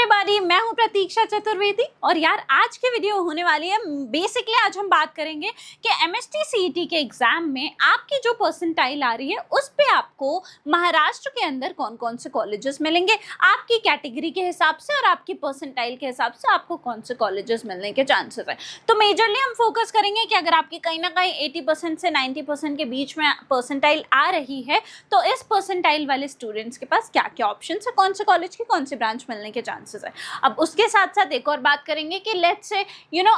Everybody, मैं हूं प्रतीक्षा चतुर्वेदी और यार आज की वीडियो होने वाली है। बेसिकली आज हम बात करेंगे कि एमएसटी सीईटी के एग्जाम में आपकी जो परसेंटाइल आ रही है उस पे आपको महाराष्ट्र के अंदर कौन कौन से कॉलेजेस मिलेंगे, आपकी कैटेगरी के हिसाब से और आपकी परसेंटाइल के हिसाब से आपको कौन से कॉलेजेस मिलने के चांसेस है। तो मेजरली हम फोकस करेंगे कि अगर आपकी कहीं ना कहीं 80% से 90% के बीच में परसेंटाइल आ रही है तो इस परसेंटाइल वाले स्टूडेंट्स के पास क्या क्या ऑप्शन है, कौन से कॉलेज की कौन सी ब्रांच मिलने के चांसेस है। अब उसके साथ साथ एक और बात करेंगे कि लेट्स से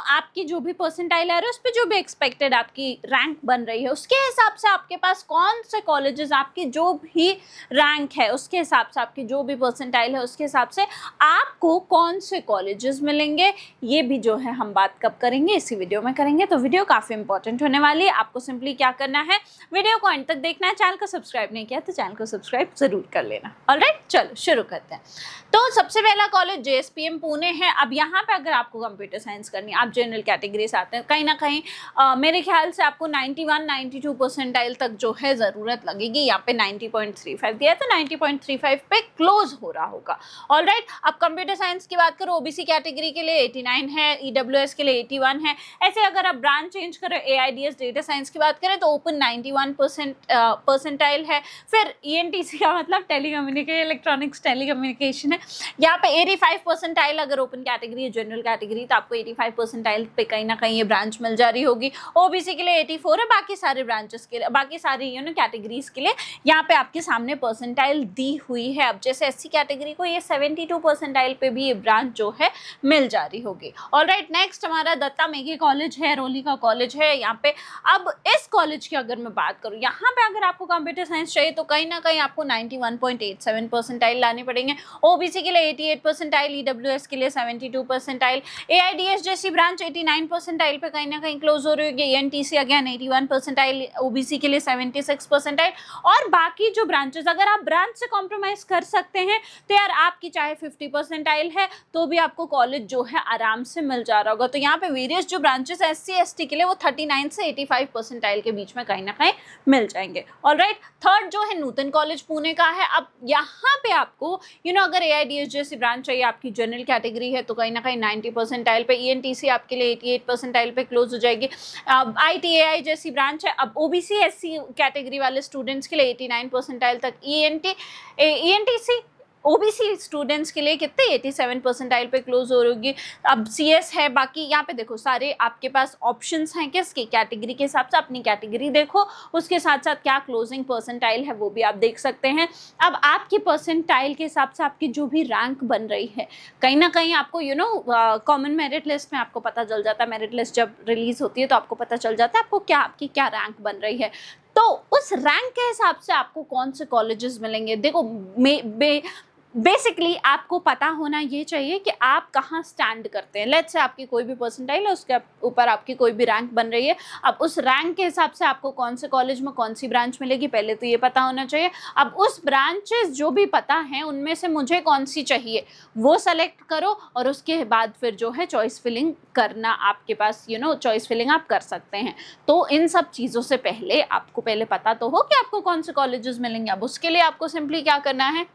आपकी जो भी परसेंटाइल आ रही है उस पर जो भी एक्सपेक्टेड आपकी रैंक बन रही है उसके हिसाब से आपके पास कौन से कॉलेजेस, आपकी जो भी रैंक है उसके हिसाब से, आपकी जो भी परसेंटाइल है उसके हिसाब से आपको कौन से कॉलेजेस मिलेंगे। ये भी जो है हम बात कब करेंगे, इसी वीडियो में करेंगे। तो वीडियो काफी इंपॉर्टेंट होने वाली है। आपको सिंपली क्या करना है, वीडियो को अंत तक देखना है। चैनल को सब्सक्राइब नहीं किया तो चैनल को सब्सक्राइब जरूर कर लेना। ऑलराइट, चलो शुरू करते हैं। तो सबसे पहला कॉलेज जेएसपीएम पुणे है। अब यहाँ पे अगर आपको कंप्यूटर साइंस करनी है, आप जनरल कैटेगरी से आते हैं, कहीं ना कहीं मेरे ख्याल से आपको 91-92 परसेंटाइल तक जो है ज़रूरत लगेगी। यहाँ पे 90.35 दिया है तो 90.35 पे क्लोज हो रहा होगा। ऑलराइट, अब कंप्यूटर साइंस की बात करो, ओबीसी कैटेगरी के लिए 89 है, ईडब्ल्यूएस के लिए 81 है। ऐसे अगर आप ब्रांच चेंज करें, एआईडीएस डेटा साइंस की बात करें तो ओपन 91% परसेंटाइल है। फिर ईएनटीसी का मतलब टेलीकम्युनिकेशन, इलेक्ट्रॉनिक्स टेलीकम्युनिकेशन है। यहाँ पे 85 परसेंटाइल अगर ओपन कैटेगरी है, जनरल कैटेगरी, तो आपको 85 परसेंटाइल पे कहीं ना कहीं ये ब्रांच मिल जा रही होगी। ओबीसी के लिए 84 है, बाकी सारे ब्रांचेस के लिए, बाकी सारी कैटेगरीज के लिए यहाँ पे आपके सामने परसेंटाइल दी हुई है। अब जैसे एससी कैटेगरी को ये 72 परसेंटाइल पे भी ये ब्रांच जो है मिल जा रही होगी। ऑलराइट, नेक्स्ट हमारा दत्ता मेघे कॉलेज है, रोली का कॉलेज है यहाँ पे। अब इस कॉलेज की अगर मैं बात करूँ, यहाँ पे अगर आपको कंप्यूटर साइंस चाहिए तो कहीं ना कहीं आपको 91.87 परसेंटाइल लाने पड़ेंगे। ओबीसी के लिए 88 परसेंटाइल, ईडब्ल्यूएस के लिए 72 परसेंटाइल, एआईडीएस जैसी ब्रांच 89 परसेंटाइल पे कहीं ना कहीं क्लोज हो रही होगी। एनटीसी अगेन 81 परसेंटाइल, ओबीसी के लिए 76 परसेंटाइल। और बाकी जो ब्रांचेस, अगर आप ब्रांच से कॉम्प्रोमाइज कर सकते हैं तो यार आपकी चाहे 50 परसेंटाइल है तो भी आपको कॉलेज जो है आराम से मिल जा रहा होगा। तो यहाँ पे वेरियस जो ब्रांचेस है एससी एसटी के लिए वो 39 से 85 परसेंटाइल के बीच में कहीं ना कहीं मिल जाएंगे। ऑलराइट, थर्ड जो है नूतन कॉलेज पुणे का है। अब यहाँ पे आपको अगर एआईडीएस जैसी ब्रांच चाहिए, आपकी जनरल कैटेगरी है तो कहीं ना कहीं 90 परसेंटाइल पे, ईएनटीसी आपके लिए 88 परसेंटाइल पे क्लोज हो जाएगी। अब आईटीएआई जैसी ब्रांच है। अब ओबीसी एससी कैटेगरी वाले स्टूडेंट्स के लिए 89 परसेंटाइल तक, ईएनटीसी ओबीसी स्टूडेंट्स के लिए कितने 87 परसेंटाइल पे क्लोज हो रही। अब सीएस है। बाकी यहाँ पे देखो सारे आपके पास ऑप्शंस हैं किसकी कैटेगरी के हिसाब से, अपनी कैटेगरी देखो, उसके साथ साथ क्या क्लोजिंग परसेंटाइल है वो भी आप देख सकते हैं। अब आपकी परसेंटाइल के हिसाब से आपकी जो भी रैंक बन रही है, कहीं ना कहीं आपको कॉमन मेरिट लिस्ट में आपको पता चल जाता है। मेरिट लिस्ट जब रिलीज होती है तो आपको पता चल जाता है आपको आपकी क्या रैंक बन रही है। तो उस रैंक के हिसाब से आपको कौन से कॉलेजेस मिलेंगे, देखो बेसिकली आपको पता होना ये चाहिए कि आप कहाँ स्टैंड करते हैं। लेट्स से आपकी कोई भी परसेंटाइल है, उसके ऊपर आपकी कोई भी रैंक बन रही है। अब उस रैंक के हिसाब से आपको कौन से कॉलेज में कौन सी ब्रांच मिलेगी पहले तो ये पता होना चाहिए। अब उस ब्रांचेस जो भी पता हैं उनमें से मुझे कौन सी चाहिए वो सेलेक्ट करो और उसके बाद फिर जो है चॉइस फिलिंग करना आपके पास, चॉइस फिलिंग आप कर सकते हैं। तो इन सब चीज़ों से पहले आपको पहले पता तो हो कि आपको कौन से कॉलेजेस मिलेंगे। अब उसके लिए आपको सिंपली क्या करना है,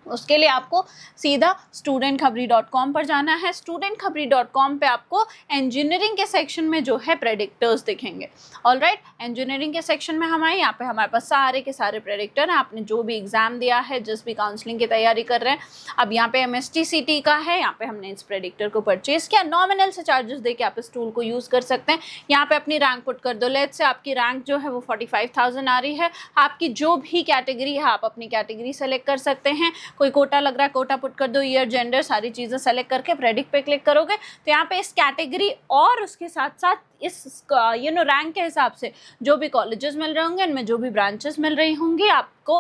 उसके लिए आपको सीधा studentkhabri.com पर जाना है। studentkhabri.com पे आपको इंजीनियरिंग के सेक्शन में जो है प्रेडिक्टर्स दिखेंगे। ऑलराइट, इंजीनियरिंग के सेक्शन में हम आए, यहाँ पे हमारे पास सारे के सारे प्रेडिक्टर हैं। आपने जो भी एग्जाम दिया है, जिस भी काउंसलिंग की तैयारी कर रहे हैं, अब यहाँ पे एमएसटी सीटी का है, यहाँ पे हमने इस प्रेडिक्टर को परचेज किया। नॉमिनल से चार्जेस दे के आप इस टूल को यूज़ कर सकते हैं। यहाँ पे अपनी रैंक पुट कर दो। लेट्स से आपकी रैंक जो है वो 45,000 आ रही है। आपकी जो भी कैटेगरी है आप अपनी कैटेगरी सेलेक्ट कर सकते हैं। कोई कोटा लग रहा है, कोटा पुट कर दो, ईयर, जेंडर, सारी चीज़ें सेलेक्ट करके प्रेडिक्ट पे क्लिक करोगे तो यहाँ पे इस कैटेगरी और उसके साथ साथ इस रैंक के हिसाब से जो भी कॉलेजेस मिल रहे होंगे, इनमें जो भी ब्रांचेस मिल रही होंगी आपको,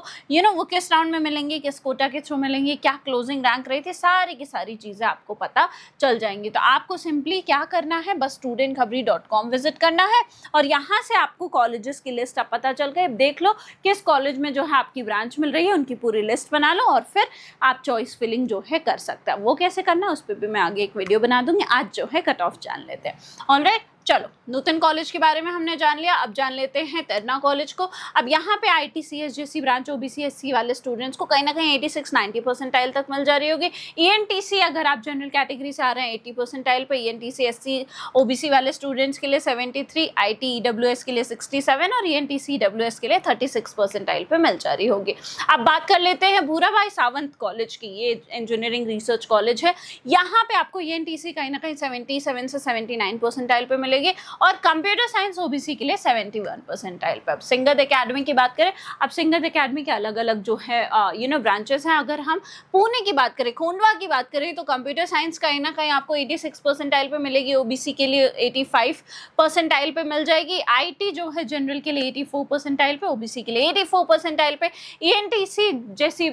वो किस राउंड में मिलेंगी, किस कोटा के थ्रू मिलेंगी, क्या क्लोजिंग रैंक रही थी, सारी की सारी चीज़ें आपको पता चल जाएंगी। तो आपको सिंपली क्या करना है, बस studentkhabri.com विजिट करना है और यहाँ से आपको कॉलेजेस की लिस्ट आप पता चल गए। देख लो किस कॉलेज में जो है आपकी ब्रांच मिल रही है, उनकी पूरी लिस्ट बना लो और फिर आप चॉइस फिलिंग जो है कर सकते हैं। वो कैसे करना है उस पर भी मैं आगे एक वीडियो बना दूंगी। आज जो है कट ऑफ जान लेते हैं। ऑलराइट, चलो, नूतन कॉलेज के बारे में हमने जान लिया, अब जान लेते हैं तरना कॉलेज को। अब यहाँ पे ITCS जैसी ब्रांच OBC SC वाले स्टूडेंट्स को कहीं ना कहीं 86-90 परसेंटाइल तक मिल जा रही होगी। ENTC अगर आप जनरल कैटेगरी से आ रहे हैं 80 परसेंटाइल पे, ENTC SC OBC वाले स्टूडेंट्स के लिए 73, IT EWS के लिए 67 और ENTC EWS के लिए 36 परसेंटाइल पे मिल जा रही होगी। अब बात कर लेते हैं भूराभाई सावंत कॉलेज की। ये इंजीनियरिंग रिसर्च कॉलेज है। यहाँ पे आपको ENTC कहीं ना कहीं 77 से 79 परसेंटाइल पे मिलेगी और कंप्यूटर साइंस OBC के लिए 71 परसेंटाइल पे। अब सिंगद एकेडमी की बात करें, अब सिंगद एकेडमी के अलग अलग जो है ब्रांचेस हैं। अगर हम पुणे की बात करें, खोंडवा की बात करें, तो कंप्यूटर साइंस कहीं ना कहीं आपको 86 परसेंटाइल पे मिलेगी, OBC के लिए 85 परसेंटाइल पे मिल जाएगी। IT जो है जनरल के लिए 84 परसेंटाइल पे, OBC के लिए 84 परसेंटाइल पे। ENTC जैसी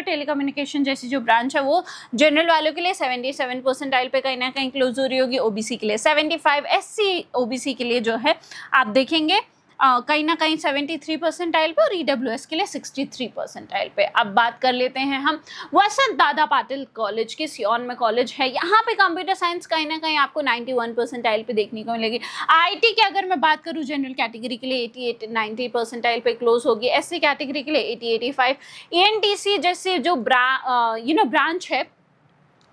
टेलीकम्युनिकेशन जैसी जो ब्रांच है वो जनरल वालों के लिए 77 परसेंटाइल पे कहीं ना कहीं क्लोज हो रही होगी, OBC के लिए 75, SC OBC के लिए जो है आप देखेंगे कहीं ना कहीं 73 परसेंटाइल पे और EWS के लिए 63 परसेंटाइल पे। अब बात कर लेते हैं हम वसंत दादा पाटिल कॉलेज की, सियोन में कॉलेज है। यहाँ पे कंप्यूटर साइंस कहीं ना कहीं आपको 91 परसेंटाइल पे देखने को मिलेगी। IT की अगर मैं बात करूँ जनरल कैटेगरी के लिए 88-90 परसेंटाइल पे क्लोज होगी, SC कैटेगरी के लिए 80-85। ENTC जैसे जो ब्रांच है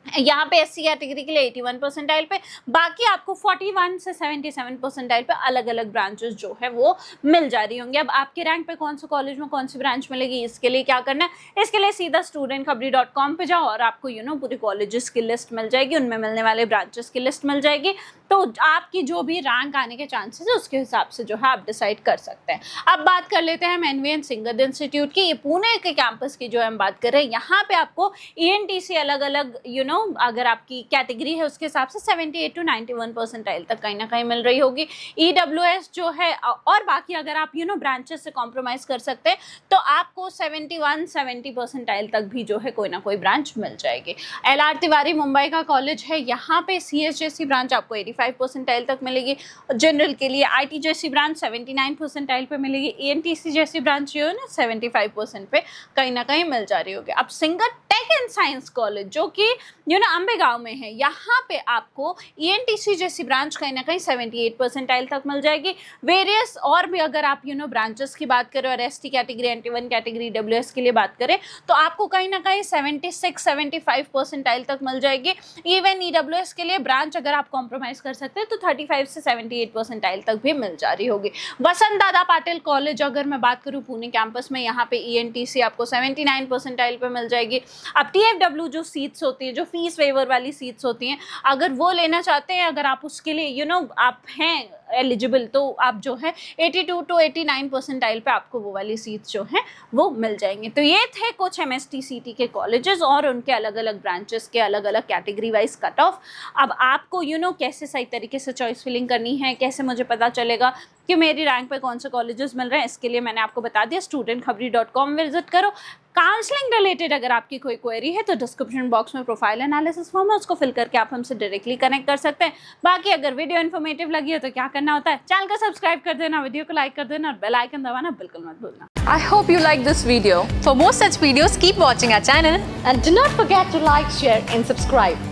यहाँ पे SC कैटेगरी के लिए 81 परसेंटाइल पे, बाकी आपको 41 से 77 परसेंटाइल पे अलग अलग ब्रांचेस जो है वो मिल जा रही होंगी। अब आपके रैंक पे कौन से कॉलेज में कौन सी ब्रांच मिलेगी, इसके लिए क्या करना है, इसके लिए सीधा studentkhabri.com पे जाओ और आपको पूरे कॉलेजेस की लिस्ट मिल जाएगी, उनमें मिलने वाले ब्रांचेस की लिस्ट मिल जाएगी। तो आपकी जो भी रैंक आने के चांसेस है उसके हिसाब से जो है आप डिसाइड कर सकते हैं। अब बात कर लेते हैं NVN सिंगद इंस्टीट्यूट की। ये पुणे के कैंपस की जो हम बात कर रहे हैं, यहाँ पे आपको ENTC अलग अलग अगर आपकी कैटेगरी है उसके हिसाब से 78 to 91 परसेंटाइल तक कहीं ना कहीं मिल रही होगी। EWS जो है और बाकी अगर आप ब्रांचेस से कॉम्प्रोमाइज़ कर सकते हैं तो आपको 71-70 परसेंटाइल तक भी जो है कोई ना कोई ब्रांच मिल जाएगी। LR तिवारी मुंबई का कॉलेज है। यहाँ पे CS जैसी ब्रांच आपको 85 परसेंटाइल तक मिलेगी। जनरल के लिए IT जैसी ब्रांच 79 परसेंटाइल पे मिलेगी। ENTC जैसी ब्रांच जो है ना 75% पे कहीं ना कहीं मिल जा रही होगी। अब सिंगद टेक एंड साइंस कॉलेज जो कि अंबेगांव में है, यहाँ पे आपको ENTC जैसी ब्रांच कहीं ना कहीं 78 परसेंटाइल तक मिल जाएगी। वेरियस और भी अगर आप ब्रांचेस की बात करें और ST category, NT1 category, WS के लिए बात करें तो आपको कहीं ना कहीं 76-75 परसेंटाइल तक मिल जाएगी। इवन EWS के लिए ब्रांच अगर आप कॉम्प्रोमाइज़ कर सकते हैं तो 35 से 78 परसेंटाइल तक भी मिल जा रही होगी। वसंत दादा पाटिल कॉलेज अगर मैं बात करूँ पुणे कैंपस में, यहाँ पे ENTC आपको 79 परसेंटाइल पे मिल जाएगी। अब TFW जो सीट्स होती हैं, जो फीस वेवर वाली सीट्स होती हैं, अगर वो लेना चाहते हैं, अगर आप उसके लिए आप हैं एलिजिबल, तो आप जो है 82 to 89 परसेंटाइल पे आपको वो वाली सीट्स जो हैं वो मिल जाएंगे। तो ये थे कुछ MSTCT के कॉलेजेस और उनके अलग अलग ब्रांचेस के अलग अलग कैटेगरी वाइज कट ऑफ। अब आपको कैसे सही तरीके से चॉइस फिलिंग करनी है, कैसे मुझे पता चलेगा कि मेरी रैंक पे कौन से कॉलेजेस मिल रहे हैं, इसके लिए मैंने आपको बता दिया, studentkhabri.com विजिट करो। काउंसलिंग रिलेटेड अगर आपकी कोई क्वेरी है तो डिस्क्रिप्शन बॉक्स में प्रोफाइल एनालिसिस फॉर्म है, उसको फिल करके आप हमसे डायरेक्टली कनेक्ट कर सकते हैं। बाकी अगर वीडियो इन्फॉर्मेटिव लगी है तो क्या करना होता है, चैनल को सब्सक्राइब कर देना, वीडियो को लाइक कर देना और बेल आइकन दबाना बिल्कुल मत भूलना। I hope you like this video. For more such videos, keep watching our channel and do not forget to like, share and subscribe.